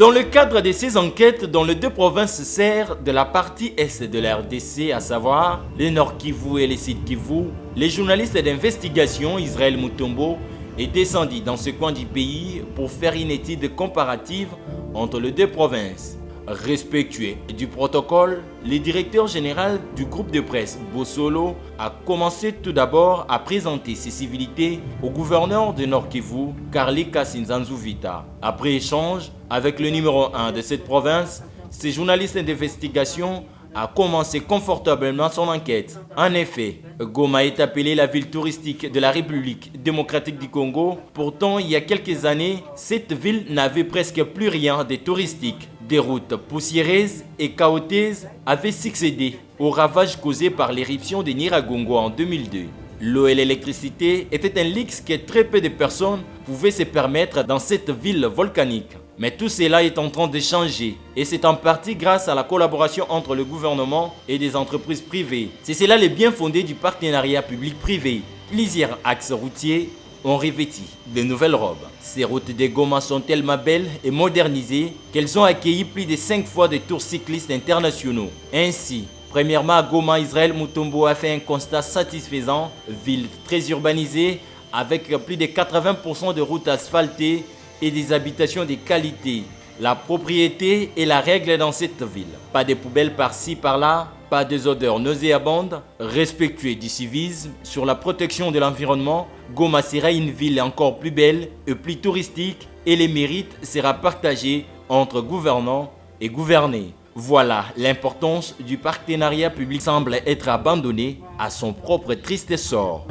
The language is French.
Dans le cadre de ces enquêtes dont les deux provinces servent de la partie est de la RDC, à savoir le Nord Kivu et le Sud Kivu, les journalistes d'investigation Israël Mutombo est descendu dans ce coin du pays pour faire une étude comparative entre les deux provinces. Respectueux du protocole, le directeur général du groupe de presse Bosolo a commencé tout d'abord à présenter ses civilités au gouverneur de Nord Kivu, Karli Kassinzanzuvita. Après échange avec le numéro 1 de cette province, ce journaliste d'investigation a commencé confortablement son enquête. En effet, Goma est appelée la ville touristique de la République démocratique du Congo. Pourtant, il y a quelques années, cette ville n'avait presque plus rien de touristique. Des routes poussiéreuses et chaotiques avaient succédé aux ravages causés par l'éruption de Nyiragongo en 2002. L'eau et l'électricité étaient un luxe que très peu de personnes pouvaient se permettre dans cette ville volcanique. Mais tout cela est en train de changer et c'est en partie grâce à la collaboration entre le gouvernement et des entreprises privées. C'est cela le bien fondé du partenariat public-privé. Plusieurs axes routiers ont revêti de nouvelles robes. Ces routes de Goma sont tellement belles et modernisées qu'elles ont accueilli plus de 5 fois des tours cyclistes internationaux. Ainsi, premièrement à Goma, Israël Mutombo a fait un constat satisfaisant. Ville très urbanisée avec plus de 80% de routes asphaltées et des habitations de qualité. La propriété est la règle dans cette ville. Pas de poubelles par-ci par-là, pas des odeurs nauséabondes, respectueux du civisme, sur la protection de l'environnement, Goma sera une ville encore plus belle et plus touristique et les mérites sera partagé entre gouvernants et gouvernés. Voilà, l'importance du partenariat public semble être abandonnée à son propre triste sort.